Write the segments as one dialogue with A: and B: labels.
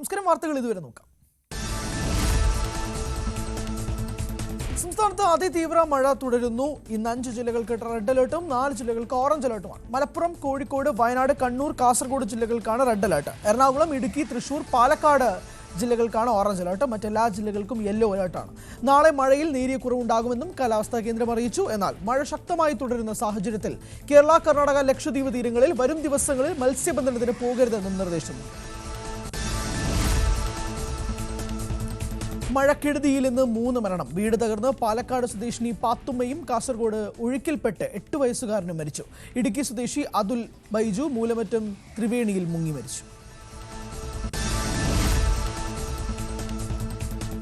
A: നമസ്കാരം. വാർത്തകൾ ഇതുവരെ നോക്കാം. സംസ്ഥാനത്ത് അതിതീവ്ര മഴ തുടരുന്നു. ഇന്ന് 5 ജില്ലകൾക്ക് റെഡ് അലർട്ടും 4 ജില്ലകൾക്ക് ഓറഞ്ച് അലർട്ടുമാണ്. മലപ്പുറം, കോഴിക്കോട്, വയനാട്, കണ്ണൂർ, കാസർഗോഡ് ജില്ലകൾക്കാണ് റെഡ് അലർട്ട്. എറണാകുളം, ഇടുക്കി, തൃശൂർ, പാലക്കാട് ജില്ലകൾക്കാണ് ഓറഞ്ച് അലർട്ട്. മറ്റെല്ലാ ജില്ലകൾക്കും യെല്ലോ അലർട്ടാണ്. നാളെ മഴയിൽ നേരിയ കുറവുണ്ടാകുമെന്നും കാലാവസ്ഥാ കേന്ദ്രം അറിയിച്ചു. എന്നാൽ മഴ ശക്തമായി തുടരുന്ന സാഹചര്യത്തിൽ കേരള, കർണാടക, ലക്ഷദ്വീപ് തീരങ്ങളിൽ വരും ദിവസങ്ങളിൽ മത്സ്യബന്ധനത്തിന് പോകരുതെന്നും നിർദ്ദേശമുണ്ട്. മഴക്കെടുതിയിൽ ഇന്ന് 3 മരണം. വീട് തകർന്ന് പാലക്കാട് സ്വദേശിനി പാത്തുമ്മയും കാസർഗോഡ് ഒഴുക്കിൽപ്പെട്ട് 8 വയസ്സുകാരനും മരിച്ചു. ഇടുക്കി സ്വദേശി അതുൽ ബൈജു മൂലമറ്റം ത്രിവേണിയിൽ മുങ്ങി മരിച്ചു.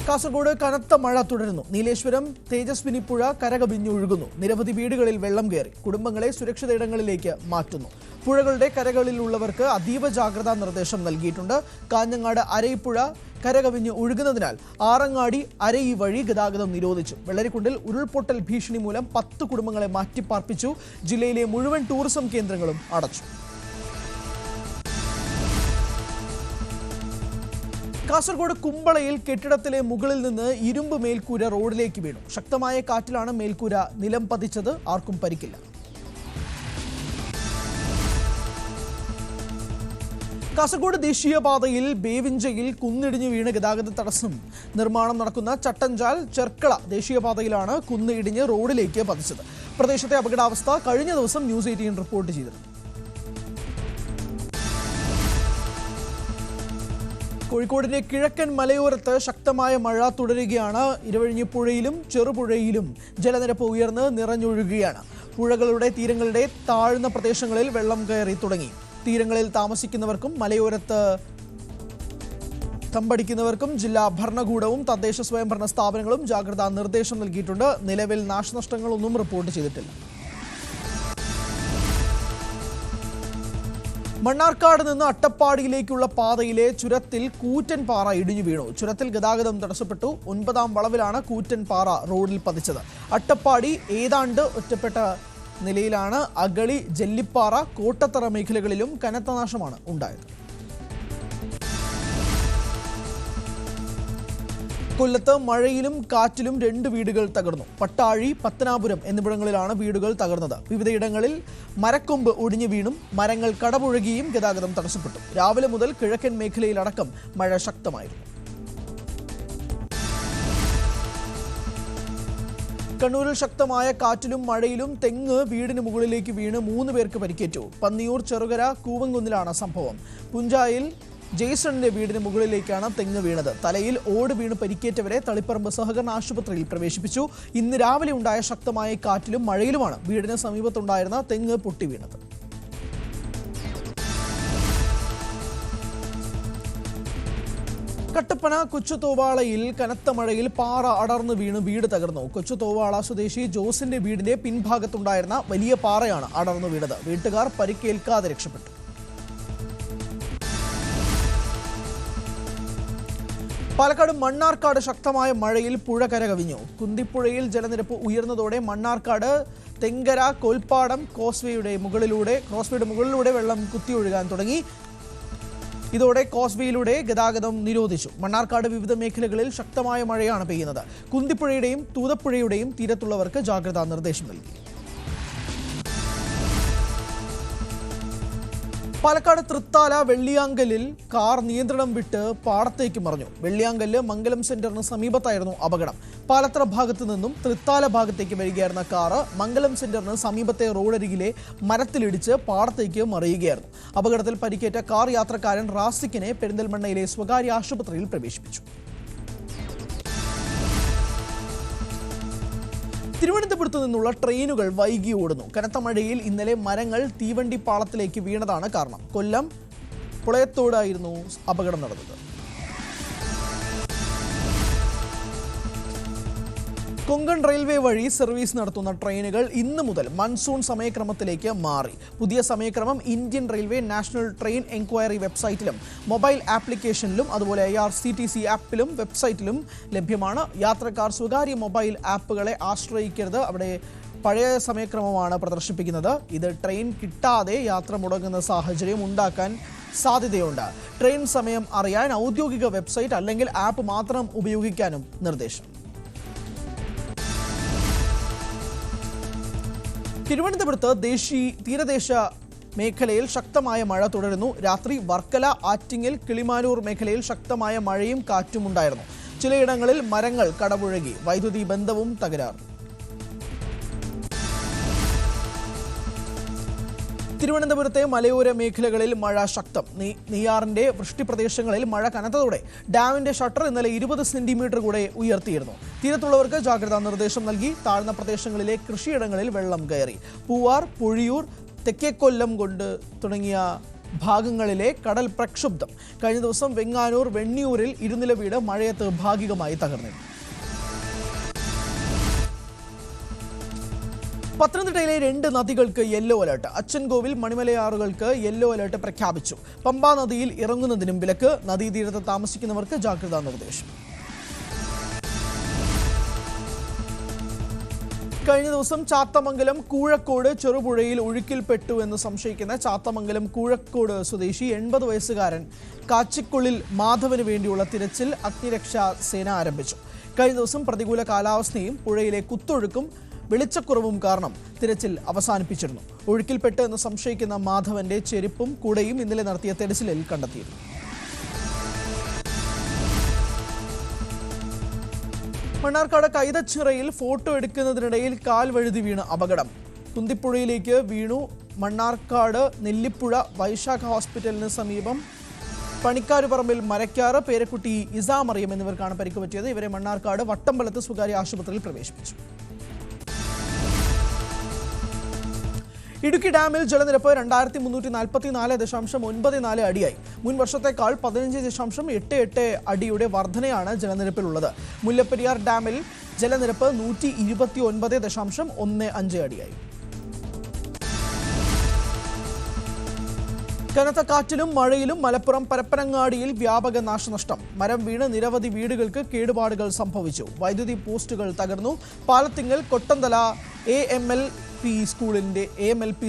A: കാസർഗോഡ് കനത്ത മഴ തുടരുന്നു. നീലേശ്വരം തേജസ്വിനി പുഴ കരകവിഞ്ഞൊഴുകുന്നു. നിരവധി വീടുകളിൽ വെള്ളം കയറി. കുടുംബങ്ങളെ സുരക്ഷിത ഇടങ്ങളിലേക്ക് മാറ്റുന്നു. പുഴകളുടെ കരകളിലുള്ളവർക്ക് അതീവ ജാഗ്രതാ നിർദ്ദേശം നൽകിയിട്ടുണ്ട്. കാഞ്ഞങ്ങാട് അരയിപ്പുഴ കരകവിഞ്ഞ് ഒഴുകുന്നതിനാൽ ആറങ്ങാടി അരയി വഴി ഗതാഗതം നിരോധിച്ചു. വെള്ളരിക്കുണ്ടിൽ ഉരുൾപൊട്ടൽ ഭീഷണി മൂലം 10 കുടുംബങ്ങളെ മാറ്റിപ്പാർപ്പിച്ചു. ജില്ലയിലെ മുഴുവൻ ടൂറിസം കേന്ദ്രങ്ങളും അടച്ചു. കാസർഗോഡ് കുമ്പളയിൽ കെട്ടിടത്തിലെ മുകളിൽ നിന്ന് ഇരുമ്പ് മേൽക്കൂര റോഡിലേക്ക് വീണു. ശക്തമായ കാറ്റിലാണ് മേൽക്കൂര നിലം പതിച്ചത്. ആർക്കും പരിക്കില്ല. കാസർഗോഡ് ദേശീയപാതയിൽ ബേവിഞ്ചയിൽ കുന്നിടിഞ്ഞു വീണ് ഗതാഗത തടസ്സം. നിർമ്മാണം നടക്കുന്ന ചട്ടഞ്ചാൽ ചെർക്കള ദേശീയപാതയിലാണ് കുന്ന് ഇടിഞ്ഞ് റോഡിലേക്ക് പതിച്ചത്. പ്രദേശത്തെ അപകടാവസ്ഥ കഴിഞ്ഞ ദിവസം ന്യൂസ് 18 റിപ്പോർട്ട് ചെയ്തിരുന്നു. കോഴിക്കോടിന്റെ കിഴക്കൻ മലയോരത്ത് ശക്തമായ മഴ തുടരുകയാണ്. ഇരവഴിഞ്ഞിപ്പുഴയിലും ചെറുപുഴയിലും ജലനിരപ്പ് ഉയർന്ന് നിറഞ്ഞൊഴുകുകയാണ്. പുഴകളുടെ തീരങ്ങളുടെ താഴ്ന്ന പ്രദേശങ്ങളിൽ വെള്ളം കയറി തുടങ്ങി. തീരങ്ങളിൽ താമസിക്കുന്നവർക്കും മലയോരത്ത് തമ്പടിക്കുന്നവർക്കും ജില്ലാ ഭരണകൂടവും തദ്ദേശ സ്വയംഭരണ സ്ഥാപനങ്ങളും ജാഗ്രതാ നിർദ്ദേശം നൽകിയിട്ടുണ്ട്. നിലവിൽ നാശനഷ്ടങ്ങളൊന്നും റിപ്പോർട്ട് ചെയ്തിട്ടില്ല. മണ്ണാർക്കാട് നിന്ന് അട്ടപ്പാടിയിലേക്കുള്ള പാതയിലെ ചുരത്തിൽ കൂറ്റൻ പാറ ഇടിഞ്ഞു വീണു. ചുരത്തിൽ ഗതാഗതം തടസ്സപ്പെട്ടു. 9ാം വളവിലാണ് കൂറ്റൻ പാറ റോഡിൽ പതിച്ചത്. അട്ടപ്പാടി ഏതാണ്ട് ഒറ്റപ്പെട്ട നിലയിലാണ്. അഗളി, ജല്ലിപ്പാറ, കോട്ടത്തറ മേഖലകളിലും കനത്ത നാശമാണ് ഉണ്ടായത്. കൊല്ലത്ത് മഴയിലും കാറ്റിലും 2 വീടുകൾ തകർന്നു. പട്ടാഴി, പത്തനാപുരം എന്നിവിടങ്ങളിലാണ് വീടുകൾ തകർന്നത്. വിവിധയിടങ്ങളിൽ മരക്കൊമ്പ് ഒടിഞ്ഞു വീണും മരങ്ങൾ കടപുഴകിയും ഗതാഗതം തടസ്സപ്പെട്ടു. രാവിലെ മുതൽ കിഴക്കൻ മേഖലയിലടക്കം മഴ ശക്തമായിരുന്നു. കണ്ണൂരിൽ ശക്തമായ കാറ്റിലും മഴയിലും തെങ്ങ് വീടിന് മുകളിലേക്ക് വീണ് 3 പേർക്ക് പരിക്കേറ്റു. പന്നിയൂർ ചെറുകര കൂവങ്കുന്നിലാണ് സംഭവം. പുഞ്ചായിൽ ജെയ്സണിന്റെ വീടിന് മുകളിലേക്കാണ് തെങ്ങ് വീണത്. തലയിൽ ഓട് വീണ് പരിക്കേറ്റവരെ തളിപ്പറമ്പ് സഹകരണ ആശുപത്രിയിൽ പ്രവേശിപ്പിച്ചു. ഇന്ന് രാവിലെ ഉണ്ടായ ശക്തമായ കാറ്റിലും മഴയിലുമാണ് വീടിന് സമീപത്തുണ്ടായിരുന്ന തെങ്ങ് പൊട്ടി വീണത്. കട്ടപ്പന കൊച്ചുതോവാളയിൽ കനത്ത മഴയിൽ പാറ അടർന്നു വീണ് വീട് തകർന്നു. കൊച്ചുതോവാള സ്വദേശി ജോസിന്റെ വീടിന്റെ പിൻഭാഗത്തുണ്ടായിരുന്ന വലിയ പാറയാണ് അടർന്നു വീണത്. വീട്ടുകാർ പരിക്കേൽക്കാതെ രക്ഷപ്പെട്ടു. പാലക്കാട് മണ്ണാർക്കാട് ശക്തമായ മഴയിൽ പുഴ കരകവിഞ്ഞു. കുന്തിപ്പുഴയിൽ ജലനിരപ്പ് ഉയർന്നതോടെ മണ്ണാർക്കാട് തെങ്കര കോൽപ്പാടം ക്രോസ്വേയുടെ മുകളിലൂടെ വെള്ളം കുത്തിയൊഴുകാൻ തുടങ്ങി. ഇതോടെ കോസ്വേയിലൂടെ ഗതാഗതം നിരോധിച്ചു. മണ്ണാർക്കാട് വിവിധ മേഖലകളിൽ ശക്തമായ മഴയാണ് പെയ്യുന്നത്. കുന്തിപ്പുഴയുടെയും തൂതപ്പുഴയുടെയും തീരത്തുള്ളവർക്ക് ജാഗ്രതാ നിർദ്ദേശം നൽകി. പാലക്കാട് തൃത്താല വെള്ളിയാങ്കലിൽ കാർ നിയന്ത്രണം വിട്ട് പാടത്തേക്ക് മറിഞ്ഞു. വെള്ളിയാങ്കല് മംഗലം സെന്ററിന് സമീപത്തായിരുന്നു അപകടം. പാലത്ര ഭാഗത്തു നിന്നും തൃത്താല ഭാഗത്തേക്ക് വരികയായിരുന്ന കാറ് മംഗലം സെന്ററിന് സമീപത്തെ റോഡരികിലെ മരത്തിലിടിച്ച് പാടത്തേക്ക് മറിയുകയായിരുന്നു. അപകടത്തിൽ പരിക്കേറ്റ കാർ യാത്രക്കാരൻ റാസിക്കിനെ പെരിന്തൽമണ്ണയിലെ സ്വകാര്യ ആശുപത്രിയിൽ പ്രവേശിപ്പിച്ചു. തിരുവനന്തപുരത്ത് നിന്നുള്ള ട്രെയിനുകൾ വൈകി ഓടുന്നു. കനത്ത മഴയിൽ ഇന്നലെ മരങ്ങൾ തീവണ്ടി പാളത്തിലേക്ക് വീണതാണ് കാരണം. കൊല്ലം പുളയത്തോടായിരുന്നു അപകടം നടന്നത്. കൊങ്കൺ റെയിൽവേ വഴി സർവീസ് നടത്തുന്ന ട്രെയിനുകൾ ഇന്ന് മുതൽ മൺസൂൺ സമയക്രമത്തിലേക്ക് മാറി. പുതിയ സമയക്രമം Indian railway national train enquiry വെബ്സൈറ്റിലും മൊബൈൽ ആപ്ലിക്കേഷനിലും അതുപോലെ IRCTC ആപ്പിലും വെബ്സൈറ്റിലും ലഭ്യമാണ്. യാത്രക്കാർ സ്വകാര്യ മൊബൈൽ ആപ്പുകളെ ആശ്രയിക്കരുത്. അവിടെ പഴയ സമയക്രമമാണ് പ്രദർശിപ്പിക്കുന്നത്. ഇത് ട്രെയിൻ കിട്ടാതെ യാത്ര മുടങ്ങുന്ന സാഹചര്യം ഉണ്ടാക്കാൻ സാധ്യതയുണ്ട്. ട്രെയിൻ സമയം അറിയാൻ ഔദ്യോഗിക വെബ്സൈറ്റ് അല്ലെങ്കിൽ ആപ്പ് മാത്രം ഉപയോഗിക്കാനും നിർദ്ദേശം. തിരുവനന്തപുരത്ത് തീരദേശ മേഖലയിൽ ശക്തമായ മഴ തുടരുന്നു. രാത്രി വർക്കല, ആറ്റിങ്ങൽ, കിളിമാനൂർ മേഖലയിൽ ശക്തമായ മഴയും കാറ്റും ഉണ്ടായിരുന്നു. ചിലയിടങ്ങളിൽ മരങ്ങൾ കടപുഴകി. വൈദ്യുതി ബന്ധവും തകരാർ. തിരുവനന്തപുരത്തെ മലയോര മേഖലകളിൽ മഴ ശക്തം. നെയ്യാറിന്റെ വൃഷ്ടിപ്രദേശങ്ങളിൽ മഴ കനത്തതോടെ ഡാമിന്റെ ഷട്ടർ ഇന്നലെ 20 സെന്റിമീറ്റർ കൂടെ ഉയർത്തിയിരുന്നു. തീരത്തുള്ളവർക്ക് ജാഗ്രതാ നിർദ്ദേശം നൽകി. താഴ്ന്ന പ്രദേശങ്ങളിലെ കൃഷിയിടങ്ങളിൽ വെള്ളം കയറി. പൂവാർ, പൊഴിയൂർ, തെക്കേക്കൊല്ലം തുടങ്ങിയ ഭാഗങ്ങളിലെ കടൽ പ്രക്ഷുബ്ധം. കഴിഞ്ഞ ദിവസം വെങ്ങാനൂർ, വെണ്ണിയൂരിൽ ഇരുനില വീട് മഴയത്ത് ഭാഗികമായി തകർന്നിരുന്നു. പത്തനംതിട്ടയിലെ 2 നദികൾക്ക് യെല്ലോ അലർട്ട്. അച്ചൻകോവിൽ, മണിമലയാറുകൾക്ക് യെല്ലോ അലർട്ട് പ്രഖ്യാപിച്ചു. പമ്പാ നദിയിൽ ഇറങ്ങുന്നതിനും വിലക്ക്. നദീതീരത്ത് താമസിക്കുന്നവർക്ക് ജാഗ്രതാ നിർദ്ദേശം. കഴിഞ്ഞ ദിവസം ചാത്തമംഗലം കൂഴക്കോട് ചെറുപുഴയിൽ ഒഴുക്കിൽപ്പെട്ടു എന്ന് സംശയിക്കുന്ന ചാത്തമംഗലം കൂഴക്കോട് സ്വദേശി 80 വയസ്സുകാരൻ കാച്ചിക്കുള്ളിൽ മാധവന് വേണ്ടിയുള്ള തിരച്ചിൽ അഗ്നിരക്ഷാ സേന ആരംഭിച്ചു. കഴിഞ്ഞ ദിവസം പ്രതികൂല കാലാവസ്ഥയും പുഴയിലെ കുത്തൊഴുക്കും വെളിച്ചക്കുറവും കാരണം തിരച്ചിൽ അവസാനിപ്പിച്ചിരുന്നു. ഒഴുക്കിൽപ്പെട്ട് എന്ന് സംശയിക്കുന്ന മാധവന്റെ ചെരുപ്പും കുടയും ഇന്നലെ നടത്തിയ തെരച്ചിലിൽ കണ്ടെത്തിയിരുന്നു. മണ്ണാർക്കാട് കൈതച്ചിറയിൽ ഫോട്ടോ എടുക്കുന്നതിനിടയിൽ കാൽ വഴുതി വീണ് അപകടം. കുന്തിപ്പുഴയിലേക്ക് വീണു. മണ്ണാർക്കാട് നെല്ലിപ്പുഴ വൈശാഖ ഹോസ്പിറ്റലിന് സമീപം പണിക്കാരുപറമ്പിൽ മരക്കാറ് പേരക്കുട്ടി ഇസാമറിയം എന്നിവർക്കാണ് പരിക്ക് പറ്റിയത്. ഇവരെ മണ്ണാർക്കാട് വട്ടമ്പലത്ത് സ്വകാര്യ ആശുപത്രിയിൽ പ്രവേശിപ്പിച്ചു. ഇടുക്കി ഡാമിൽ ജലനിരപ്പ് 2344.94 അടിയായി. മുൻ വർഷത്തേക്കാൾ 15.88 അടിയുടെ വർധനയാണ് ജലനിരപ്പിലുള്ളത്. മുല്ലപ്പെരിയാർ ഡാമിൽ ജലനിരപ്പ് 129.15 അടിയായി. കനത്ത കാറ്റിലും മഴയിലും മലപ്പുറം പരപ്പനങ്ങാടിയിൽ വ്യാപക നാശനഷ്ടം. മരം വീണ് നിരവധി വീടുകൾക്ക് കേടുപാടുകൾ സംഭവിച്ചു. വൈദ്യുതി പോസ്റ്റുകൾ തകർന്നു. പാലത്തിങ്ങൽ കൊട്ടന്തല AMLP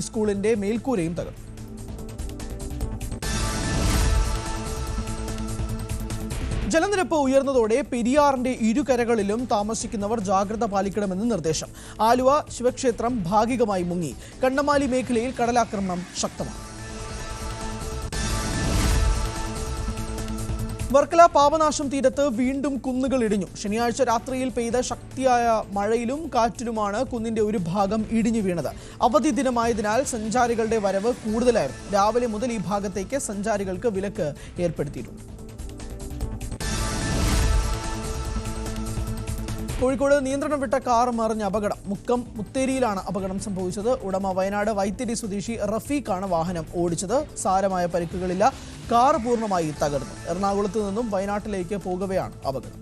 A: സ്കൂളിന്റെ മേൽക്കൂരയും തകർന്നു. ജലനിരപ്പ് ഉയർന്നതോടെ പെരിയാറിന്റെ ഇരുകരകളിലും താമസിക്കുന്നവർ ജാഗ്രത പാലിക്കണമെന്ന് നിർദ്ദേശം. ആലുവ ശിവക്ഷേത്രം ഭാഗികമായി മുങ്ങി. കണ്ണമാലി മേഖലയിൽ കടലാക്രമണം ശക്തമാണ്. വർക്കല പാപനാശം തീരത്ത് വീണ്ടും കുന്നുകൾ ഇടിഞ്ഞു. ശനിയാഴ്ച രാത്രിയിൽ പെയ്ത ശക്തിയായ മഴയിലും കാറ്റിലുമാണ് കുന്നിന്റെ ഒരു ഭാഗം ഇടിഞ്ഞു വീണത്. അവധി ദിനമായതിനാൽ സഞ്ചാരികളുടെ വരവ് കൂടുതലായിരുന്നു. രാവിലെ മുതൽ ഈ ഭാഗത്തേക്ക് സഞ്ചാരികൾക്ക് വിലക്ക് ഏർപ്പെടുത്തിയിട്ടുണ്ട്. കോഴിക്കോട് നിയന്ത്രണം വിട്ട കാർ മറിഞ്ഞ അപകടം. മുക്കം മുത്തേരിയിലാണ് അപകടം സംഭവിച്ചത്. ഉടമ വയനാട് വൈത്തിരി സ്വദേശി റഫീഖാണ് വാഹനം ഓടിച്ചത്. സാരമായ പരിക്കുകളില്ല. കാർ പൂർണ്ണമായി തകർന്നു. എറണാകുളത്ത് നിന്നും വയനാട്ടിലേക്ക് പോകവെയാണ് അപകടം.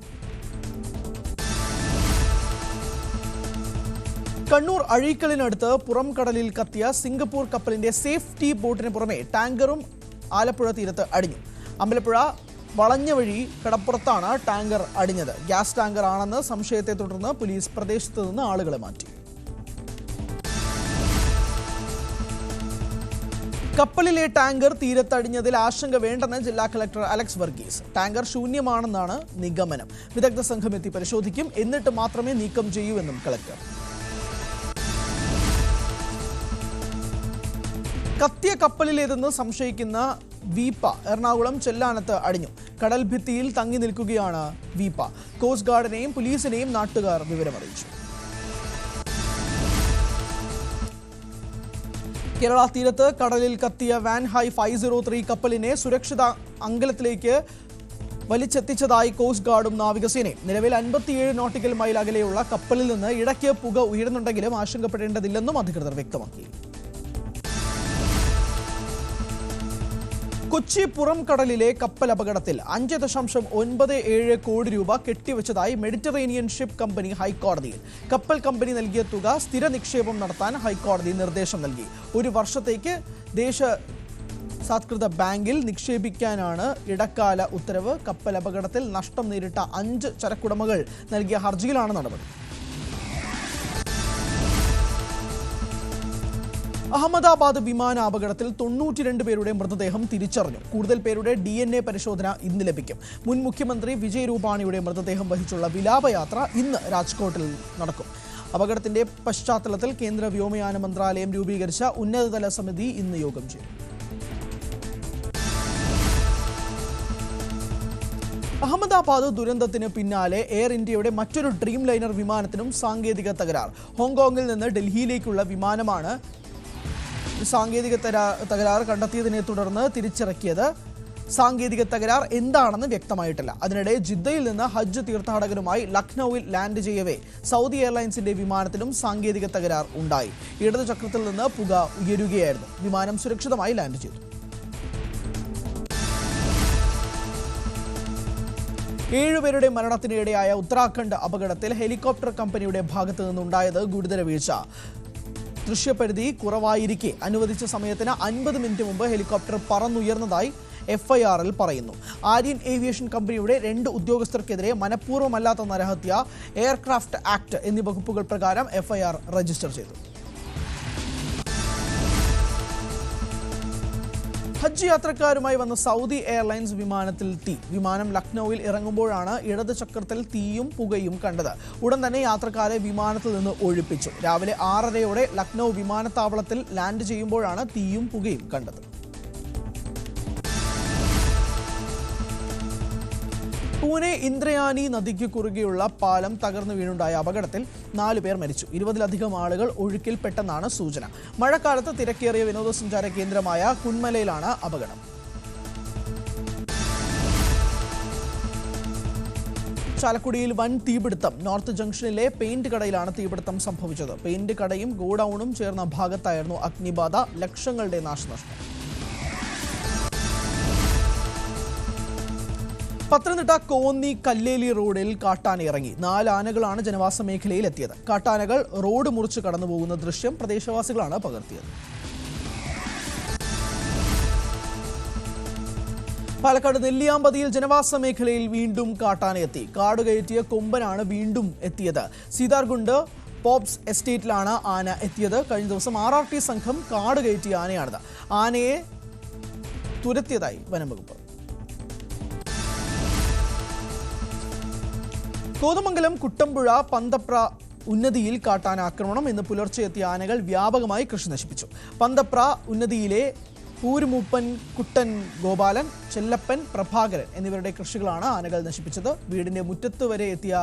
A: കണ്ണൂർ അഴീക്കലിനടുത്ത് പുറം കടലിൽ കത്തിയ സിംഗപ്പൂർ കപ്പലിന്റെ സേഫ്റ്റി ബോട്ടിന് പുറമെ ടാങ്കറും ആലപ്പുഴ തീരത്ത് അടിഞ്ഞു. അമ്പലപ്പുഴ വളഞ്ഞ വഴി കടപ്പുറത്താണ് ടാങ്കർ അടിഞ്ഞത്. ഗ്യാസ് ടാങ്കർ ആണെന്ന് സംശയത്തെ തുടർന്ന് പോലീസ് പ്രദേശത്ത് നിന്ന് ആളുകളെ മാറ്റി. കപ്പലിലെ ടാങ്കർ തീരത്തടിഞ്ഞതിൽ ആശങ്ക വേണ്ടെന്ന് ജില്ലാ കളക്ടർ അലക്സ് വർഗീസ്. ടാങ്കർ ശൂന്യമാണെന്നാണ് നിഗമനം. വിദഗ്ധ സംഘം എത്തി പരിശോധിക്കും. എന്നിട്ട് മാത്രമേ നീക്കം ചെയ്യൂ എന്നും കളക്ടർ. കത്തിയ കപ്പലിലേതെന്ന് സംശയിക്കുന്ന വീപ്പ എറണാകുളം ചെല്ലാനത്ത് അടിഞ്ഞു. കടൽ ഭിത്തിയിൽ തങ്ങി നിൽക്കുകയാണ് വീപ്പ. കോസ്റ്റ് ഗാർഡിനെയും പോലീസിനെയും നാട്ടുകാർ വിവരമറിയിച്ചു. കേരള തീരത്ത് കടലിൽ കത്തിയ വാൻഹൈ 503 കപ്പലിനെ സുരക്ഷിത അങ്കലത്തിലേക്ക് വലിച്ചെത്തിച്ചതായി കോസ്റ്റ് ഗാർഡും നാവികസേനയും. നിലവിൽ 57 നോട്ടിക്കൽ മൈൽ അകലെയുള്ള കപ്പലിൽ നിന്ന് ഇടയ്ക്ക് പുക ഉയരുന്നുണ്ടെങ്കിലും ആശങ്കപ്പെടേണ്ടതില്ലെന്നും അധികൃതർ വ്യക്തമാക്കി. കൊച്ചി പുറം കടലിലെ കപ്പൽ അപകടത്തിൽ 5.97 കോടി രൂപ കെട്ടിവെച്ചതായി മെഡിറ്ററേനിയൻ ഷിപ്പ് കമ്പനി ഹൈക്കോടതിയിൽ. കപ്പൽ കമ്പനി നൽകിയ തുക സ്ഥിര നിക്ഷേപം നടത്താൻ ഹൈക്കോടതി നിർദ്ദേശം നൽകി. 1 വർഷത്തേക്ക് ദേശസാത്കൃത ബാങ്കിൽ നിക്ഷേപിക്കാനാണ് ഇടക്കാല ഉത്തരവ്. കപ്പൽ അപകടത്തിൽ നഷ്ടം നേരിട്ട 5 ചരക്കുടമകൾ നൽകിയ ഹർജിയിലാണ് നടപടി. അഹമ്മദാബാദ് വിമാന അപകടത്തിൽ 92 പേരുടെ മൃതദേഹം തിരിച്ചറിഞ്ഞു. കൂടുതൽ പേരുടെ DNA പരിശോധന ഇന്ന് ലഭിക്കും. മുൻ മുഖ്യമന്ത്രി വിജയ് രൂപാണിയുടെ മൃതദേഹം വഹിച്ചുള്ള വിലാപയാത്ര ഇന്ന് രാജ്കോട്ടിൽ നടക്കും. അപകടത്തിന്റെ പശ്ചാത്തലത്തിൽ കേന്ദ്ര വ്യോമയാന മന്ത്രാലയം രൂപീകരിച്ച ഉന്നതതല സമിതി ഇന്ന് യോഗം ചേരും. അഹമ്മദാബാദ് ദുരന്തത്തിന് പിന്നാലെ എയർ ഇന്ത്യയുടെ മറ്റൊരു ഡ്രീം ലൈനർ വിമാനത്തിനും സാങ്കേതിക തകരാർ. ഹോങ്കോങ്ങിൽ നിന്ന് ഡൽഹിയിലേക്കുള്ള വിമാനമാണ് സാങ്കേതിക തകരാർ കണ്ടെത്തിയതിനെ തുടർന്ന് തിരിച്ചിറക്കിയത്. സാങ്കേതിക തകരാർ എന്താണെന്ന് വ്യക്തമായിട്ടില്ല. അതിനിടെ ജിദ്ദയിൽ നിന്ന് ഹജ്ജ് തീർത്ഥാടകരുമായി ലക്നൌവിൽ ലാൻഡ് ചെയ്യവേ സൗദി എയർലൈൻസിന്റെ വിമാനത്തിലും സാങ്കേതിക തകരാർ ഉണ്ടായി. ഇടത് ചക്രത്തിൽ നിന്ന് പുക ഉയരുകയായിരുന്നു. വിമാനം സുരക്ഷിതമായി ലാൻഡ് ചെയ്തു. 7 പേരുടെ മരണത്തിനിടെയായ ഉത്തരാഖണ്ഡ് അപകടത്തിൽ ഹെലികോപ്റ്റർ കമ്പനിയുടെ ഭാഗത്തു നിന്നുണ്ടായത് ഗുരുതര വീഴ്ച. ദൃശ്യപരിധി കുറവായിരിക്കെ അനുവദിച്ച സമയത്തിന് 50 മിനിറ്റ് മുമ്പ് ഹെലികോപ്റ്റർ പറന്നുയർന്നതായി FIR-ൽ പറയുന്നു. ആര്യൻ ഏവിയേഷൻ കമ്പനിയുടെ 2 ഉദ്യോഗസ്ഥർക്കെതിരെ മനഃപൂർവ്വമല്ലാത്ത നരഹത്യ, എയർക്രാഫ്റ്റ് ആക്ട് എന്നീ വകുപ്പുകൾ പ്രകാരം FIR രജിസ്റ്റർ ചെയ്തു. ഹജ്ജ് യാത്രക്കാരുമായി വന്ന സൗദി എയർലൈൻസ് വിമാനത്തിൽ തീ. വിമാനം ലക്നൌവിൽ ഇറങ്ങുമ്പോഴാണ് ഇടത് ചക്രത്തിൽ തീയും പുകയും കണ്ടത്. ഉടൻ തന്നെ യാത്രക്കാരെ വിമാനത്തിൽ നിന്ന് ഒഴിപ്പിച്ചു. രാവിലെ 6:30 ലക്നൌ വിമാനത്താവളത്തിൽ ലാൻഡ് ചെയ്യുമ്പോഴാണ് തീയും പുകയും കണ്ടത്. പൂനെ ഇന്ദ്രയാനി നദിക്ക് കുറുകെയുള്ള പാലം തകർന്നു വീണുണ്ടായ അപകടത്തിൽ 4 പേർ മരിച്ചു. 20-ലധികം ആളുകൾ ഒഴുക്കിൽപ്പെട്ടെന്നാണ് സൂചന. മഴക്കാലത്ത് തിരക്കേറിയ വിനോദസഞ്ചാര കേന്ദ്രമായ കുന്മലയിലാണ് അപകടം. ചാലക്കുടിയിൽ വൻ തീപിടുത്തം. നോർത്ത് ജംഗ്ഷനിലെ പെയിന്റ് കടയിലാണ് തീപിടുത്തം സംഭവിച്ചത്. പെയിന്റ് കടയും ഗോഡൌണും ചേർന്ന ഭാഗത്തായിരുന്നു അഗ്നിബാധ. ലക്ഷങ്ങളുടെ നാശനഷ്ടം. പത്തനംതിട്ട കോന്നി കല്ലേലി റോഡിൽ കാട്ടാന ഇറങ്ങി. 4 ആനകളാണ് ജനവാസ മേഖലയിൽ എത്തിയത്. കാട്ടാനകൾ റോഡ് മുറിച്ച് കടന്നുപോകുന്ന ദൃശ്യം പ്രദേശവാസികളാണ് പകർത്തിയത്. പാലക്കാട് നെല്ലിയാമ്പതിയിൽ ജനവാസ മേഖലയിൽ വീണ്ടും കാട്ടാനയെത്തി. കാടുകയറ്റിയ കൊമ്പനാണ് വീണ്ടും എത്തിയത്. സീതാർകുണ്ട് പോപ്സ് എസ്റ്റേറ്റിലാണ് ആന എത്തിയത്. കഴിഞ്ഞ ദിവസം RRT സംഘം കാടുകയറ്റിയ ആനയാണിത്. ആനയെ തുരത്തിയതായി വനംവകുപ്പ്. കോതമംഗലം കുട്ടമ്പുഴ പന്തപ്ര ഉന്നതിയിൽ കാട്ടാന ആക്രമണം. ഇന്ന് പുലർച്ചെ എത്തിയ ആനകൾ വ്യാപകമായി കൃഷി നശിപ്പിച്ചു. പന്തപ്ര ഉന്നതിയിലെ പൂരുമൂപ്പൻ, കുട്ടൻ ഗോപാലൻ, ചെല്ലപ്പൻ, പ്രഭാകരൻ എന്നിവരുടെ കൃഷികളാണ് ആനകൾ നശിപ്പിച്ചത്. വീടിന്റെ മുറ്റത്ത് വരെ എത്തിയ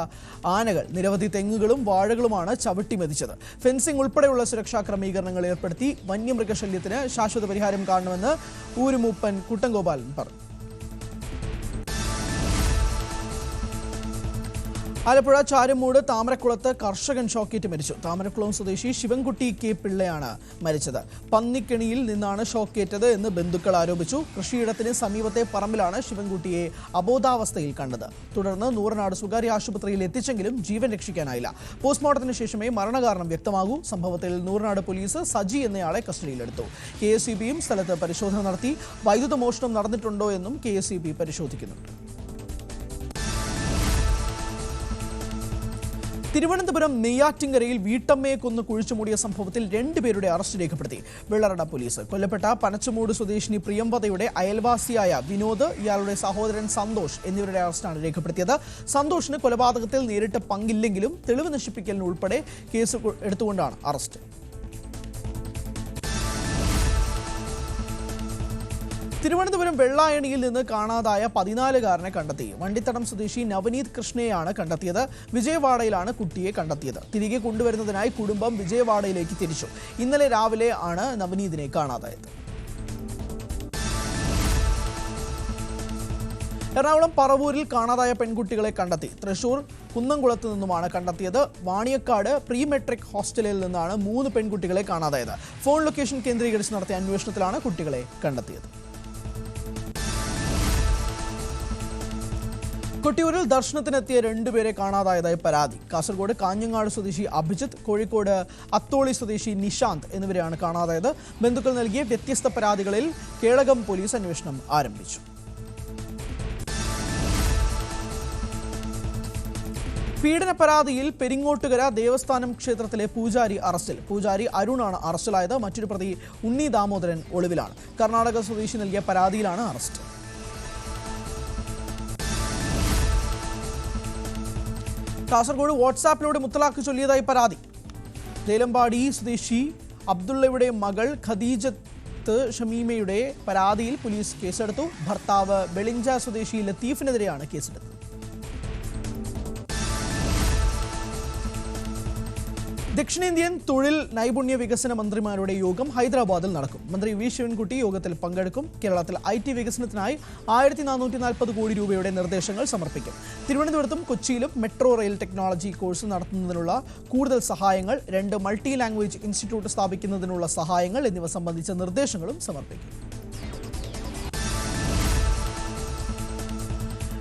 A: ആനകൾ നിരവധി തെങ്ങുകളും വാഴകളുമാണ് ചവിട്ടിമെതിച്ചത്. ഫെൻസിംഗ് ഉൾപ്പെടെയുള്ള സുരക്ഷാ ക്രമീകരണങ്ങൾ ഏർപ്പെടുത്തി വന്യമൃഗശല്യത്തിന് ശാശ്വത പരിഹാരം കാണുമെന്ന് പൂരുമൂപ്പൻ കുട്ടൻ ഗോപാലൻ പറഞ്ഞു. ആലപ്പുഴ ചാരുമൂട് താമരക്കുളത്ത് കർഷകൻ ഷോക്കേറ്റ് മരിച്ചു. താമരക്കുളം സ്വദേശി ശിവൻകുട്ടി K. പിള്ളയാണ് മരിച്ചത്. പന്നിക്കെണിയിൽ നിന്നാണ് ഷോക്കേറ്റത് എന്ന് ബന്ധുക്കൾ ആരോപിച്ചു. കൃഷിയിടത്തിന് സമീപത്തെ പറമ്പിലാണ് ശിവൻകുട്ടിയെ അബോധാവസ്ഥയിൽ കണ്ടത്. തുടർന്ന് നൂറനാട് സ്വകാര്യ ആശുപത്രിയിൽ എത്തിച്ചെങ്കിലും ജീവൻ രക്ഷിക്കാനായില്ല. പോസ്റ്റ്മോർട്ടത്തിന് ശേഷമേ മരണകാരണം വ്യക്തമാകൂ. സംഭവത്തിൽ നൂറനാട് പോലീസ് സജി എന്നയാളെ കസ്റ്റഡിയിലെടുത്തു. KSEBയും സ്ഥലത്ത് പരിശോധന നടത്തി. വൈദ്യുത മോഷണം നടന്നിട്ടുണ്ടോ എന്നും KSEB പരിശോധിക്കുന്നുണ്ട്. തിരുവനന്തപുരം നെയ്യാറ്റിൻകരയിൽ വീട്ടമ്മയെ കൊന്ന് കുഴിച്ചുമൂടിയ സംഭവത്തിൽ 2 പേരുടെ അറസ്റ്റ് രേഖപ്പെടുത്തി വെള്ളറട പോലീസ്. കൊല്ലപ്പെട്ട പനച്ചമൂട് സ്വദേശിനി പ്രിയംവദയുടെ അയൽവാസിയായ വിനോദ്, ഇയാളുടെ സഹോദരൻ സന്തോഷ് എന്നിവരുടെ അറസ്റ്റാണ് രേഖപ്പെടുത്തിയത്. സന്തോഷിന് കൊലപാതകത്തിൽ നേരിട്ട് പങ്കില്ലെങ്കിലും തെളിവ് നശിപ്പിക്കലിന് ഉൾപ്പെടെ കേസ് എടുത്തുകൊണ്ടാണ് അറസ്റ്റ്. തിരുവനന്തപുരം വെള്ളായണിയിൽ നിന്ന് കാണാതായ 14-കാരനെ കണ്ടെത്തി. വണ്ടിത്തടം സ്വദേശി നവനീത് കൃഷ്ണയെയാണ് കണ്ടെത്തിയത്. വിജയവാഡയിലാണ് കുട്ടിയെ കണ്ടെത്തിയത്. തിരികെ കൊണ്ടുവരുന്നതിനായി കുടുംബം വിജയവാഡയിലേക്ക് തിരിച്ചു. ഇന്നലെ രാവിലെ ആണ് നവനീതിനെ കാണാതായത്. എറണാകുളം പറവൂരിൽ കാണാതായ പെൺകുട്ടികളെ കണ്ടെത്തി. തൃശൂർ കുന്നംകുളത്ത് നിന്നുമാണ് കണ്ടെത്തിയത്. വാണിയക്കാട് പ്രീ മെട്രിക് ഹോസ്റ്റലിൽ നിന്നാണ് 3 പെൺകുട്ടികളെ കാണാതായത്. ഫോൺ ലൊക്കേഷൻ കേന്ദ്രീകരിച്ച് നടത്തിയ അന്വേഷണത്തിലാണ് കുട്ടികളെ കണ്ടെത്തിയത്. കൊട്ടിയൂരിൽ ദർശനത്തിനെത്തിയ 2 പേരെ കാണാതായതായി പരാതി. കാസർഗോഡ് കാഞ്ഞങ്ങാട് സ്വദേശി അഭിജിത്ത്, കോഴിക്കോട് അത്തോളി സ്വദേശി നിശാന്ത് എന്നിവരെയാണ് കാണാതായത്. ബന്ധുക്കൾ നൽകിയ വ്യത്യസ്ത പരാതികളിൽ കേളകം പോലീസ് അന്വേഷണം ആരംഭിച്ചു. പീഡന പരാതിയിൽ പെരിങ്ങോട്ടുകര ദേവസ്ഥാനം ക്ഷേത്രത്തിലെ പൂജാരി അറസ്റ്റിൽ. പൂജാരി അരുണാണ് അറസ്റ്റിലായത്. മറ്റൊരു പ്രതി ഉണ്ണി ദാമോദരൻ ഒളിവിലാണ്. കർണാടക സ്വദേശി നൽകിയ പരാതിയിലാണ് അറസ്റ്റ്. കാസർഗോഡ് വാട്സാപ്പിലൂടെ മുത്തലാഖ് ചൊല്ലിയതായി പരാതി. ലേലമ്പാടി സ്വദേശി അബ്ദുള്ളയുടെ മകൾ ഖദീജത്ത് ഷമീമയുടെ പരാതിയിൽ പോലീസ് കേസെടുത്തു. ഭർത്താവ് വെളിഞ്ച സ്വദേശി ലത്തീഫിനെതിരെയാണ് കേസെടുത്തത്. ദക്ഷിണേന്ത്യൻ തൊഴിൽ നൈപുണ്യ വികസന മന്ത്രിമാരുടെ യോഗം ഹൈദരാബാദിൽ നടക്കും. മന്ത്രി വി ശിവൻകുട്ടി യോഗത്തിൽ പങ്കെടുക്കും. കേരളത്തിൽ IT വികസനത്തിനായി 1440 കോടി രൂപയുടെ നിർദ്ദേശങ്ങൾ സമർപ്പിക്കും. തിരുവനന്തപുരത്തും കൊച്ചിയിലും മെട്രോ റെയിൽ ടെക്നോളജി കോഴ്സ് നടത്തുന്നതിനുള്ള കൂടുതൽ സഹായങ്ങൾ, 2 മൾട്ടി ലാംഗ്വേജ് ഇൻസ്റ്റിറ്റ്യൂട്ട് സ്ഥാപിക്കുന്നതിനുള്ള സഹായങ്ങൾ എന്നിവ സംബന്ധിച്ച നിർദ്ദേശങ്ങളും സമർപ്പിക്കും.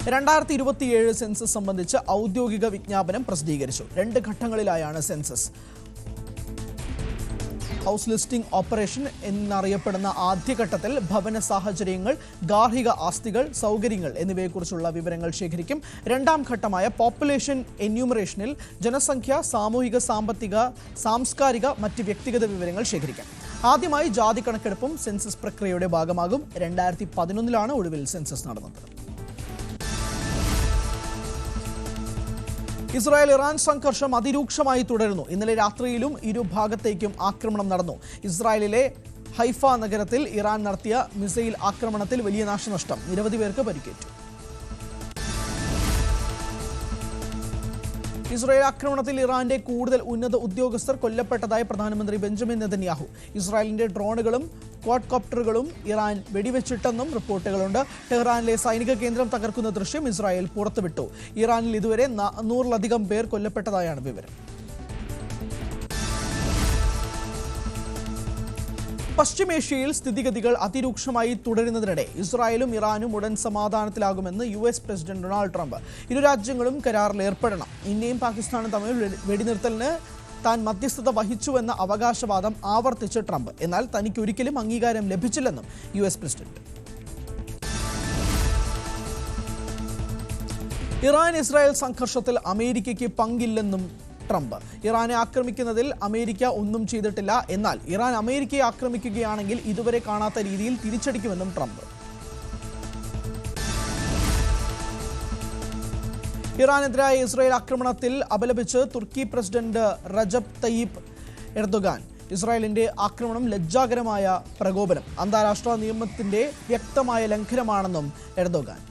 A: 2027 സെൻസസ് സംബന്ധിച്ച് ഔദ്യോഗിക വിജ്ഞാപനം പ്രസിദ്ധീകരിച്ചു. 2 ഘട്ടങ്ങളിലായാണ് സെൻസസ്. ഹൗസ് ലിസ്റ്റിംഗ് ഓപ്പറേഷൻ എന്നറിയപ്പെടുന്ന ആദ്യഘട്ടത്തിൽ ഭവന സാഹചര്യങ്ങൾ, ഗാർഹിക ആസ്തികൾ, സൗകര്യങ്ങൾ എന്നിവയെക്കുറിച്ചുള്ള വിവരങ്ങൾ ശേഖരിക്കും. 2ാം ഘട്ടമായ പോപ്പുലേഷൻ എന്യൂമറേഷനിൽ ജനസംഖ്യ, സാമൂഹിക, സാമ്പത്തിക, സാംസ്കാരിക, മറ്റ് വ്യക്തിഗത വിവരങ്ങൾ ശേഖരിക്കാം. ആദ്യമായി ജാതി കണക്കെടുപ്പും സെൻസസ് പ്രക്രിയയുടെ ഭാഗമാകും. 2011 ഒടുവിൽ സെൻസസ് നടന്നത്. ഇസ്രായേൽ ഇറാൻ സംഘർഷം അതിരൂക്ഷമായി തുടരുന്നു. ഇന്നലെ രാത്രിയിലും ഇരുഭാഗത്തേക്കും ആക്രമണം നടന്നു. ഇസ്രായേലിലെ ഹൈഫ നഗരത്തിൽ ഇറാൻ നടത്തിയ മിസൈൽ ആക്രമണത്തിൽ വലിയ നാശനഷ്ടം, നിരവധി പേർക്ക് പരിക്കേറ്റു. ഇസ്രായേൽ ആക്രമണത്തിൽ ഇറാന്റെ കൂടുതൽ ഉന്നത ഉദ്യോഗസ്ഥർ കൊല്ലപ്പെട്ടതായി പ്രധാനമന്ത്രി ബെഞ്ചമിൻ നെതന്യാഹു. ഇസ്രായേലിന്റെ ഡ്രോണുകളും ക്വാഡ്കോപ്റ്ററുകളും ഇറാൻ വെടിവെച്ചിട്ടെന്നും റിപ്പോർട്ടുകളുണ്ട്. ടെഹ്റാനിലെ സൈനിക കേന്ദ്രം തകർക്കുന്ന ദൃശ്യം ഇസ്രായേൽ പുറത്തുവിട്ടു. ഇറാനിൽ ഇതുവരെ 400-ലധികം പേർ കൊല്ലപ്പെട്ടതായാണ് വിവരം. പശ്ചിമേഷ്യയിൽ സ്ഥിതിഗതികൾ അതിരൂക്ഷമായി തുടരുന്നതിനിടെ ഇസ്രായേലും ഇറാനും ഉടൻ സമാധാനത്തിലാകുമെന്ന് US പ്രസിഡന്റ് ഡൊണാൾഡ് ട്രംപ്. ഇരു രാജ്യങ്ങളും കരാറിൽ ഏർപ്പെടണം. ഇന്ത്യയും പാകിസ്ഥാനും തമ്മിൽ വെടിനിർത്തലിന് താൻ മധ്യസ്ഥത വഹിച്ചുവെന്ന അവകാശവാദം ആവർത്തിച്ച് ട്രംപ്. എന്നാൽ തനിക്ക് ഒരിക്കലും അംഗീകാരം ലഭിച്ചില്ലെന്നും US പ്രസിഡന്റ്. ഇറാൻ ഇസ്രായേൽ സംഘർഷത്തിൽ അമേരിക്കയ്ക്ക് പങ്കില്ലെന്നും ട്രംപ്. ഇറാനെ ആക്രമിക്കുന്നതിൽ അമേരിക്ക ഒന്നും ചെയ്തിട്ടില്ല. എന്നാൽ ഇറാൻ അമേരിക്കയെ ആക്രമിക്കുകയാണെങ്കിൽ ഇതുവരെ കാണാത്ത രീതിയിൽ തിരിച്ചടിക്കുമെന്നും ട്രംപ്. ഇറാനെതിരായ ഇസ്രായേൽ ആക്രമണത്തിൽ അപലപിച്ച് തുർക്കി പ്രസിഡന്റ് റജബ് തയ്യിപ്പ് എർദോഗാൻ. ഇസ്രായേലിന്റെ ആക്രമണം ലജ്ജാകരമായ പ്രകോപനം, അന്താരാഷ്ട്ര നിയമത്തിന്റെ വ്യക്തമായ ലംഘനമാണെന്നും എർദോഗാൻ.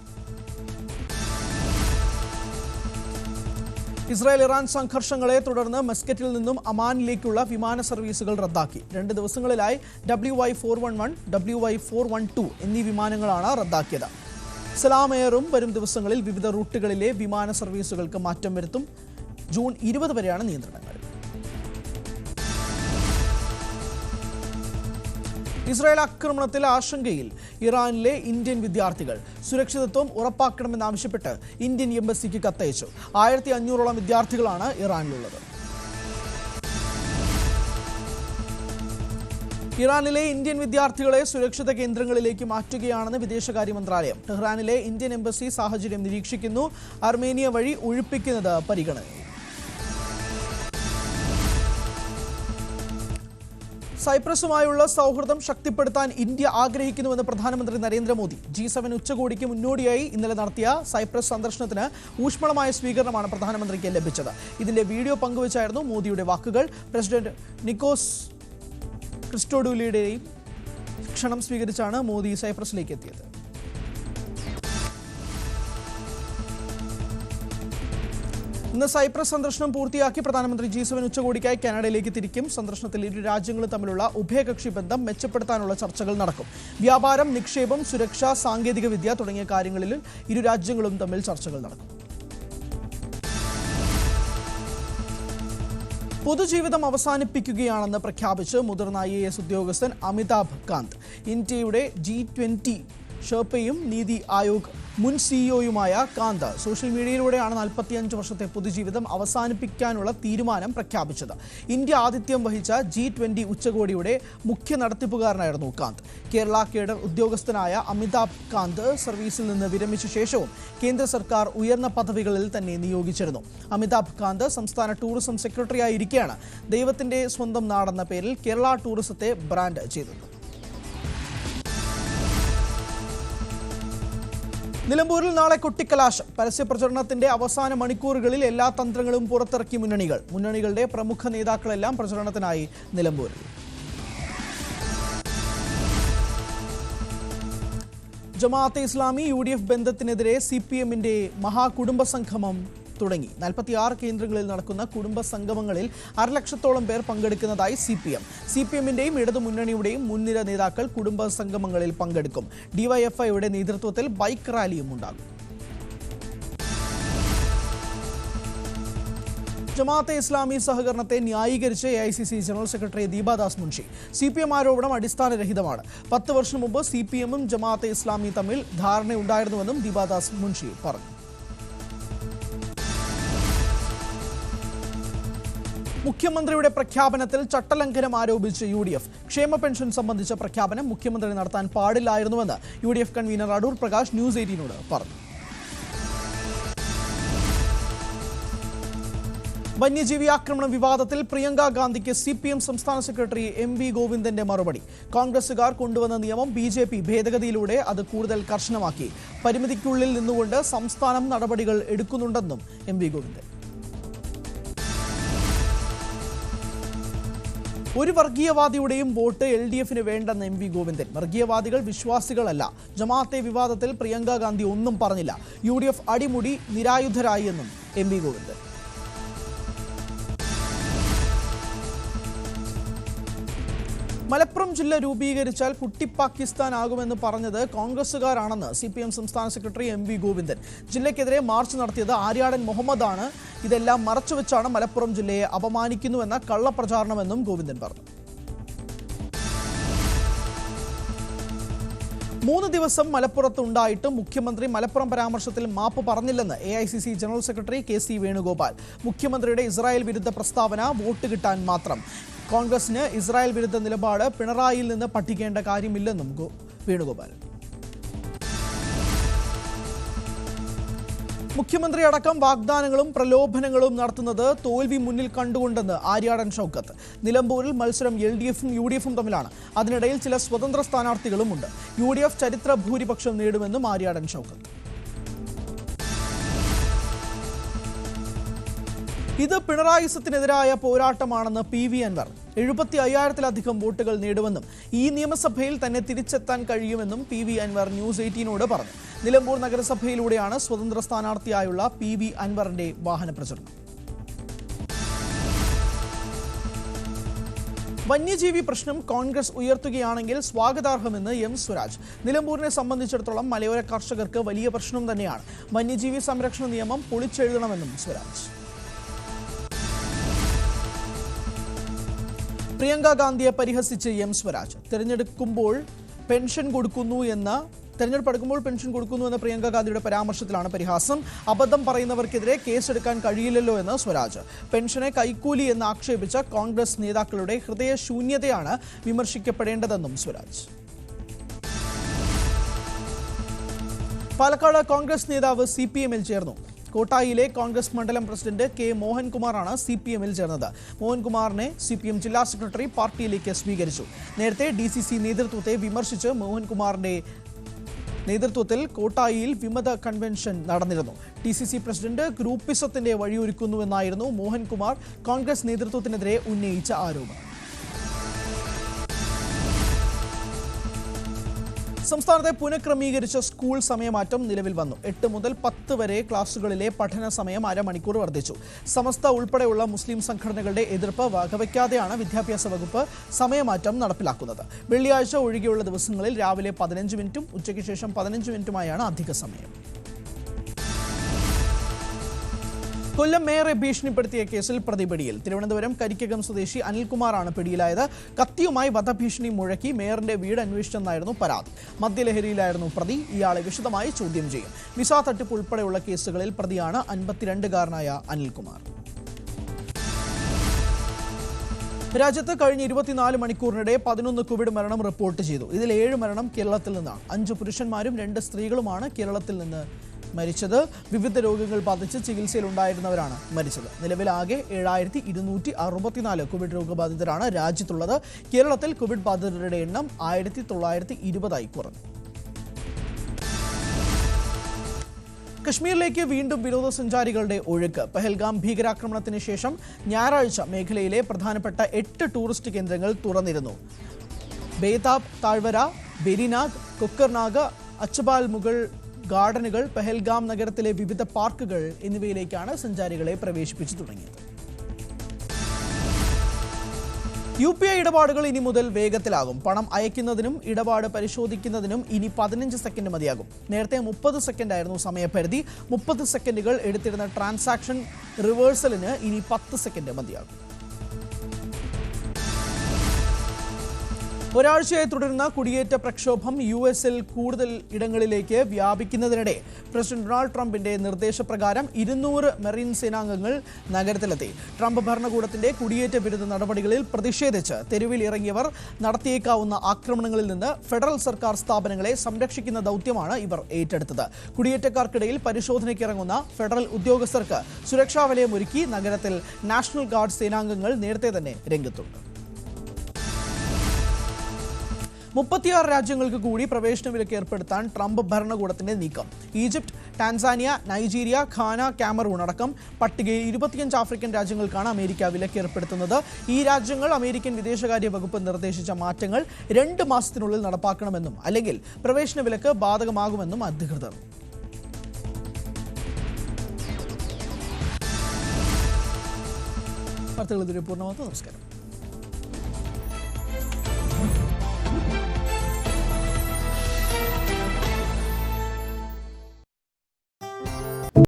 A: ഇസ്രായേൽ ഇറാൻ സംഘർഷങ്ങളെ തുടർന്ന് മസ്കറ്റിൽ നിന്നും അമാനിലേക്കുള്ള വിമാന സർവീസുകൾ റദ്ദാക്കി. 2 ദിവസങ്ങളിലായി WY411, WY412 എന്നീ വിമാനങ്ങളാണ് റദ്ദാക്കിയത്. സലാം എയറും വരും ദിവസങ്ങളിൽ വിവിധ റൂട്ടുകളിലെ വിമാന സർവീസുകൾക്ക് മാറ്റം വരുത്തും. ജൂൺ 20 വരെയാണ് നിയന്ത്രണങ്ങൾ. ഇസ്രായേൽ ആക്രമണത്തിൽ ആശങ്കയിൽ ഇറാനിലെ ഇന്ത്യൻ വിദ്യാർത്ഥികൾ. സുരക്ഷിതത്വം ഉറപ്പാക്കണമെന്നാവശ്യപ്പെട്ട് ഇന്ത്യൻ എംബസിക്ക് കത്തയച്ചു. 1500ഓളം വിദ്യാർത്ഥികളാണ് ഇറാനിലുള്ളത്. ഇറാനിലെ ഇന്ത്യൻ വിദ്യാർത്ഥികളെ സുരക്ഷിത കേന്ദ്രങ്ങളിലേക്ക് മാറ്റുകയാണെന്ന് വിദേശകാര്യ മന്ത്രാലയം. ടെഹ്റാനിലെ ഇന്ത്യൻ എംബസി സാഹചര്യം നിരീക്ഷിക്കുന്നു. അർമേനിയ വഴി ഒഴിപ്പിക്കുന്നത് പരിഗണനയിൽ. സൈപ്രസുമായുള്ള സൗഹൃദം ശക്തിപ്പെടുത്താൻ ഇന്ത്യ ആഗ്രഹിക്കുന്നുവെന്ന് പ്രധാനമന്ത്രി നരേന്ദ്രമോദി. G7 ഉച്ചകോടിക്ക് മുന്നോടിയായി ഇന്നലെ നടത്തിയ സൈപ്രസ് സന്ദർശനത്തിന് ഊഷ്മളമായ സ്വീകരണമാണ് പ്രധാനമന്ത്രിക്ക് ലഭിച്ചത്. ഇതിന്റെ വീഡിയോ പങ്കുവച്ചായിരുന്നു മോദിയുടെ വാക്കുകൾ. പ്രസിഡന്റ് നിക്കോസ് ക്രിസ്റ്റോഡൂലിയുടെയും ക്ഷണം സ്വീകരിച്ചാണ് മോദി സൈപ്രസിലേക്ക് എത്തിയത്. ഇന്ന് സൈപ്രസ് സന്ദർശനം പൂർത്തിയാക്കി പ്രധാനമന്ത്രി G7 ഉച്ചകോടിക്കായി കാനഡയിലേക്ക് തിരിക്കും. സന്ദർശനത്തിൽ ഇരു രാജ്യങ്ങളും തമ്മിലുള്ള ഉഭയകക്ഷി ബന്ധം മെച്ചപ്പെടുത്താനുള്ള ചർച്ചകൾ നടക്കും. വ്യാപാരം, നിക്ഷേപം, സുരക്ഷ, സാങ്കേതിക വിദ്യ തുടങ്ങിയ കാര്യങ്ങളിൽ ഇരു രാജ്യങ്ങളും തമ്മിൽ ചർച്ചകൾ നടക്കും. പൊതുജീവിതം അവസാനിപ്പിക്കുകയാണെന്ന് പ്രഖ്യാപിച്ച് മുതിർന്ന IAS ഉദ്യോഗസ്ഥൻ അമിതാഭ് കാന്ത്. ഇന്ത്യയുടെ G20 ഷെർപ്പയും നീതി ആയോഗ് മുൻ സിഇഒയുമായ കാന്ത് സോഷ്യൽ മീഡിയയിലൂടെയാണ് 45 വർഷത്തെ പൊതുജീവിതം അവസാനിപ്പിക്കാനുള്ള തീരുമാനം പ്രഖ്യാപിച്ചത്. ഇന്ത്യ ആതിഥ്യം വഹിച്ച G20 ഉച്ചകോടിയുടെ മുഖ്യ നടത്തിപ്പുകാരനായിരുന്നു കാന്ത്. കേരള കേഡർ ഉദ്യോഗസ്ഥനായ അമിതാഭ് കാന്ത് സർവീസിൽ നിന്ന് വിരമിച്ച ശേഷവും കേന്ദ്ര സർക്കാർ ഉയർന്ന പദവികളിൽ തന്നെ നിയോഗിച്ചിരുന്നു. അമിതാഭ് കാന്ത് സംസ്ഥാന ടൂറിസം സെക്രട്ടറിയായിരിക്കെയാണ് ദൈവത്തിന്റെ സ്വന്തം നാടെന്ന പേരിൽ കേരള ടൂറിസത്തെ ബ്രാൻഡ് ചെയ്തത്. നിലമ്പൂരിൽ നാളെ കൊട്ടിക്കലാശം. പരസ്യപ്രചരണത്തിന്റെ അവസാന മണിക്കൂറുകളിൽ എല്ലാ തന്ത്രങ്ങളും പുറത്തിറക്കി മുന്നണികളുടെ പ്രമുഖ നേതാക്കളെല്ലാം പ്രചരണത്തിനായി നിലമ്പൂരിൽ. ജമാഅത്തെ ഇസ്ലാമി UDF ബന്ധത്തിനെതിരെ CPMന്റെ മഹാകുടുംബ സംഗമം തുടങ്ങി. 46 കേന്ദ്രങ്ങളിൽ നടക്കുന്ന കുടുംബ സംഗമങ്ങളിൽ 1,00,000-ഓളം പേർ പങ്കെടുക്കുന്നതായി CPMന്റെയും ഇടതുമുന്നണിയുടെയും മുൻനിര നേതാക്കൾ കുടുംബ സംഗമങ്ങളിൽ പങ്കെടുക്കും. DYFIയുടെ നേതൃത്വത്തിൽ ബൈക്ക് റാലിയും ഉണ്ടാകും. ജമാഅത്തെ ഇസ്ലാമി സഹകരണത്തെ ന്യായീകരിച്ച് AICC general secretary Deepa Dasmunsi. CPM ആരോപണം അടിസ്ഥാനരഹിതമാണ്. 10 വർഷം മുമ്പ് CPMും ജമാഅത്തെ ഇസ്ലാമി തമ്മിൽ ധാരണയുണ്ടായിരുന്നുവെന്നും ദീപാദാസ് മുൻഷി പറഞ്ഞു. മുഖ്യമന്ത്രിയുടെ പ്രഖ്യാപനത്തിൽ ചട്ടലംഘനം ആരോപിച്ച് UDF. ക്ഷേമ പെൻഷൻ സംബന്ധിച്ച പ്രഖ്യാപനം മുഖ്യമന്ത്രി നടത്താൻ പാടില്ലായിരുന്നുവെന്ന് UDF convener Adoor Prakash news 18നോട് പറഞ്ഞു. വന്യജീവി ആക്രമണ വിവാദത്തിൽ പ്രിയങ്ക ഗാന്ധിക്ക് CPM സംസ്ഥാന സെക്രട്ടറി MV ഗോവിന്ദന്റെ മറുപടി. കോൺഗ്രസുകാർ കൊണ്ടുവന്ന നിയമം BJP ഭേദഗതിയിലൂടെ അത് കൂടുതൽ കർശനമാക്കി. പരിമിതിക്കുള്ളിൽ നിന്നുകൊണ്ട് സംസ്ഥാനം നടപടികൾ എടുക്കുന്നുണ്ടെന്നും MV ഗോവിന്ദൻ. ഒരു വർഗീയവാദിയുടെയും വോട്ട് LDFന് വേണ്ടെന്ന് MV ഗോവിന്ദൻ. വർഗീയവാദികൾ വിശ്വാസികളല്ല. ജമാഅത്തെ വിവാദത്തിൽ പ്രിയങ്ക ഗാന്ധി ഒന്നും പറഞ്ഞില്ല. UDF അടിമുടി നിരായുധരായി എന്നും MV ഗോവിന്ദൻ. മലപ്പുറം ജില്ല രൂപീകരിച്ചാൽ കുട്ടി പാകിസ്ഥാൻ ആകുമെന്ന് പറഞ്ഞത് കോൺഗ്രസുകാരാണെന്ന് CPM സംസ്ഥാന സെക്രട്ടറി MV ഗോവിന്ദൻ. ജില്ലയ്ക്കെതിരെ മാർച്ച് നടത്തിയത് ആര്യാടൻ മുഹമ്മദാണ്. ഇതെല്ലാം മറച്ചുവെച്ചാണ് മലപ്പുറം ജില്ലയെ അപമാനിക്കുന്നുവെന്ന കള്ളപ്രചാരണമെന്നും ഗോവിന്ദൻ പറഞ്ഞു. 3 ദിവസം മലപ്പുറത്ത് ഉണ്ടായിട്ടും മുഖ്യമന്ത്രി മലപ്പുറം പരാമർശത്തിൽ മാപ്പ് പറഞ്ഞില്ലെന്ന് AICC general secretary KC Venugopal. മുഖ്യമന്ത്രിയുടെ ഇസ്രായേൽ വിരുദ്ധ പ്രസ്താവന വോട്ട് കിട്ടാൻ മാത്രം. കോൺഗ്രസിന് ഇസ്രായേൽ വിരുദ്ധ നിലപാട് പിണറായിയിൽ നിന്ന് പഠിക്കേണ്ട കാര്യമില്ലെന്നും വേണുഗോപാൽ. മുഖ്യമന്ത്രി അടക്കം വാഗ്ദാനങ്ങളും പ്രലോഭനങ്ങളും നടത്തുന്നത് തോൽവി മുന്നിൽ കണ്ടുകൊണ്ടെന്ന് ആര്യാടൻ ഷൗക്കത്ത്. നിലമ്പൂരിൽ മത്സരം LDFും UDFും തമ്മിലാണ്. അതിനിടയിൽ ചില സ്വതന്ത്ര സ്ഥാനാർത്ഥികളുമുണ്ട്. UDF ചരിത്ര ഭൂരിപക്ഷം നേടുമെന്നും ആര്യാടൻ ഷൗക്കത്ത്. ഇത് പിണറായിസത്തിനെതിരായ പോരാട്ടമാണെന്ന് PV അൻവർ. 75,000-ലധികം വോട്ടുകൾ നേടുമെന്നും ഈ നിയമസഭയിൽ തന്നെ തിരിച്ചെത്താൻ കഴിയുമെന്നും PV അൻവർ ന്യൂസ് 18നോട് പറഞ്ഞു. നിലമ്പൂർ നഗരസഭയിലൂടെയാണ് സ്വതന്ത്ര സ്ഥാനാർത്ഥിയായുള്ള PV അൻവറിന്റെ വാഹന പ്രചരണം. വന്യജീവി പ്രശ്നം കോൺഗ്രസ് ഉയർത്തുകയാണെങ്കിൽ സ്വാഗതാർഹമെന്ന് M സ്വരാജ്. നിലമ്പൂരിനെ സംബന്ധിച്ചിടത്തോളം മലയോര കർഷകർക്ക് വലിയ പ്രശ്നം തന്നെയാണ്. വന്യജീവി സംരക്ഷണ നിയമം പൊളിച്ചെഴുതണമെന്നും സ്വരാജ്. പ്രിയങ്ക ഗാന്ധിയെ പരിഹസിച്ച് M സ്വരാജ്. തെരഞ്ഞെടുപ്പ് അടുക്കുമ്പോൾ പെൻഷൻ കൊടുക്കുന്നു എന്ന പ്രിയങ്ക ഗാന്ധിയുടെ പരാമർശത്തിലാണ് പരിഹാസം. അബദ്ധം പറയുന്നവർക്കെതിരെ കേസെടുക്കാൻ കഴിയില്ലല്ലോ എന്ന് സ്വരാജ്. പെൻഷനെ കൈക്കൂലി എന്ന് ആക്ഷേപിച്ച കോൺഗ്രസ് നേതാക്കളുടെ ഹൃദയശൂന്യതയാണ് വിമർശിക്കപ്പെടേണ്ടതെന്നും സ്വരാജ്. പാലക്കാട് കോൺഗ്രസ് നേതാവ് CPMൽ ചേർന്നു. കോട്ടായിലെ കോൺഗ്രസ് മണ്ഡലം പ്രസിഡന്റ് K മോഹൻകുമാറാണ് CPMൽ ചേർന്നത്. മോഹൻകുമാറിനെ CPM ജില്ലാ സെക്രട്ടറി പാർട്ടിയിലേക്ക് സ്വീകരിച്ചു. നേരത്തെ DCC നേതൃത്വത്തെ വിമർശിച്ച് മോഹൻകുമാറിന്റെ നേതൃത്വത്തിൽ കോട്ടായിയിൽ വിമത കൺവെൻഷൻ നടന്നിരുന്നു. DCC പ്രസിഡന്റ് ഗ്രൂപ്പിസത്തിന്റെ വഴിയൊരുക്കുന്നുവെന്നായിരുന്നു മോഹൻകുമാർ കോൺഗ്രസ് നേതൃത്വത്തിനെതിരെ ഉന്നയിച്ച ആരോപണം. സംസ്ഥാനത്തെ പുനഃക്രമീകരിച്ച സ്കൂൾ സമയമാറ്റം നിലവിൽ വന്നു. 8 മുതൽ 10 വരെ ക്ലാസുകളിലെ പഠന സമയം അരമണിക്കൂർ വർദ്ധിച്ചു. സമസ്ത ഉൾപ്പെടെയുള്ള മുസ്ലിം സംഘടനകളുടെ എതിർപ്പ് വകവയ്ക്കാതെയാണ് വിദ്യാഭ്യാസ വകുപ്പ് സമയമാറ്റം നടപ്പിലാക്കുന്നത്. വെള്ളിയാഴ്ച ഒഴികെയുള്ള ദിവസങ്ങളിൽ രാവിലെ 15 മിനിറ്റും ഉച്ചയ്ക്ക് ശേഷം 15 മിനിറ്റുമായാണ് അധിക സമയം. കൊല്ലം മേയറെ ഭീഷണിപ്പെടുത്തിയ കേസിൽ പ്രതി പിടിയിൽ. തിരുവനന്തപുരം കരിക്കകം സ്വദേശി അനിൽകുമാറാണ് പിടിയിലായത്. കത്തിയുമായി വധഭീഷണി മുഴക്കി മേയറിന്റെ വീട് അന്വേഷിച്ചെന്നായിരുന്നു പരാതി. മദ്യലഹരിയിലായിരുന്നു പ്രതി. ഇയാളെ വിശദമായി ചോദ്യം ചെയ്യും. വിസ തട്ടിപ്പ് ഉൾപ്പെടെയുള്ള കേസുകളിൽ പ്രതിയാണ് 52-കാരനായ അനിൽകുമാർ. രാജ്യത്ത് കഴിഞ്ഞ 24 മണിക്കൂറിനിടെ 11 കോവിഡ് മരണം റിപ്പോർട്ട് ചെയ്തു. ഇതിൽ 7 മരണം കേരളത്തിൽ നിന്നാണ്. 5 പുരുഷന്മാരും 2 സ്ത്രീകളുമാണ് കേരളത്തിൽ നിന്ന് മരിച്ചത്. വിവിധ രോഗങ്ങൾ ബാധിച്ച് ചികിത്സയിലുണ്ടായിരുന്നവരാണ് മരിച്ചത്. നിലവിലാകെ 7264 കോവിഡ് രോഗബാധിതരാണ് രാജ്യത്തുള്ളത്. കേരളത്തിൽ കോവിഡ് ബാധിതരുടെ എണ്ണം 1920 കുറഞ്ഞു. കശ്മീരിലേക്ക് വീണ്ടും വിനോദസഞ്ചാരികളുടെ ഒഴുക്ക്. പഹൽഗാം ഭീകരാക്രമണത്തിന് ശേഷം ഞായറാഴ്ച മേഖലയിലെ പ്രധാനപ്പെട്ട 8 ടൂറിസ്റ്റ് കേന്ദ്രങ്ങൾ തുറന്നിരുന്നു. ബേതാബ് താഴ്വര, ബെരിനാഗ്, കൊക്കർനാഗ്, അച്ചബാൽ മുഗൾ ഗാർഡനുകൾ, പഹൽഗാം നഗരത്തിലെ വിവിധ പാർക്കുകൾ എന്നിവയിലേക്കാണ് സഞ്ചാരികളെ പ്രവേശിപ്പിച്ചു തുടങ്ങിയത്. UPI ഇടപാടുകൾ ഇനി മുതൽ വേഗത്തിലാകും. പണം അയക്കുന്നതിനും ഇടപാട് പരിശോധിക്കുന്നതിനും ഇനി 15 സെക്കൻഡ് മതിയാകും. നേരത്തെ 30 സെക്കൻഡായിരുന്നു സമയപരിധി. 30 സെക്കൻഡുകൾ എടുത്തിരുന്ന ട്രാൻസാക്ഷൻ റിവേഴ്സലിന് ഇനി 10 സെക്കൻഡ് മതിയാകും. ഒരാഴ്ചയായി തുടരുന്ന കുടിയേറ്റ പ്രക്ഷോഭം US-ൽ കൂടുതൽ ഇടങ്ങളിലേക്ക് വ്യാപിക്കുന്നതിനിടെ പ്രസിഡന്റ് ഡൊണാൾഡ് ട്രംപിന്റെ നിർദ്ദേശപ്രകാരം 200 മെറീൻ സേനാംഗങ്ങൾ നഗരത്തിലെത്തി. ട്രംപ് ഭരണകൂടത്തിന്റെ കുടിയേറ്റ വിരുദ്ധ നടപടികളിൽ പ്രതിഷേധിച്ച് തെരുവിൽ ഇറങ്ങിയവർ നടത്തിയേക്കാവുന്ന ആക്രമണങ്ങളിൽ നിന്ന് ഫെഡറൽ സർക്കാർ സ്ഥാപനങ്ങളെ സംരക്ഷിക്കുന്ന ദൗത്യമാണ് ഇവർ ഏറ്റെടുത്തത്. കുടിയേറ്റക്കാർക്കിടയിൽ പരിശോധനയ്ക്കിറങ്ങുന്ന ഫെഡറൽ ഉദ്യോഗസ്ഥർക്ക് സുരക്ഷാ വലയം ഒരുക്കി നഗരത്തിൽ നാഷണൽ ഗാർഡ് സേനാംഗങ്ങൾ നേരത്തെ തന്നെ രംഗത്തുണ്ട്. 36 രാജ്യങ്ങൾക്ക് കൂടി പ്രവേശന വിലക്ക് ഏർപ്പെടുത്താൻ ട്രംപ് ഭരണകൂടത്തിന്റെ നീക്കം. Egypt, Tanzania, Nigeria, Ghana, Cameroon അടക്കം പട്ടികയിൽ 25 ആഫ്രിക്കൻ രാജ്യങ്ങൾക്കാണ് അമേരിക്ക വിലക്ക് ഏർപ്പെടുത്തുന്നത്. ഈ രാജ്യങ്ങൾ അമേരിക്കൻ വിദേശകാര്യ വകുപ്പ് നിർദ്ദേശിച്ച മാറ്റങ്ങൾ 2 മാസത്തിനുള്ളിൽ നടപ്പാക്കണമെന്നും അല്ലെങ്കിൽ പ്രവേശന വിലക്ക് ബാധകമാകുമെന്നും അധികൃതർ. വാർത്തകൾ ഇതിൽ പൂർണ്ണമാകുന്നു. നമസ്കാരം.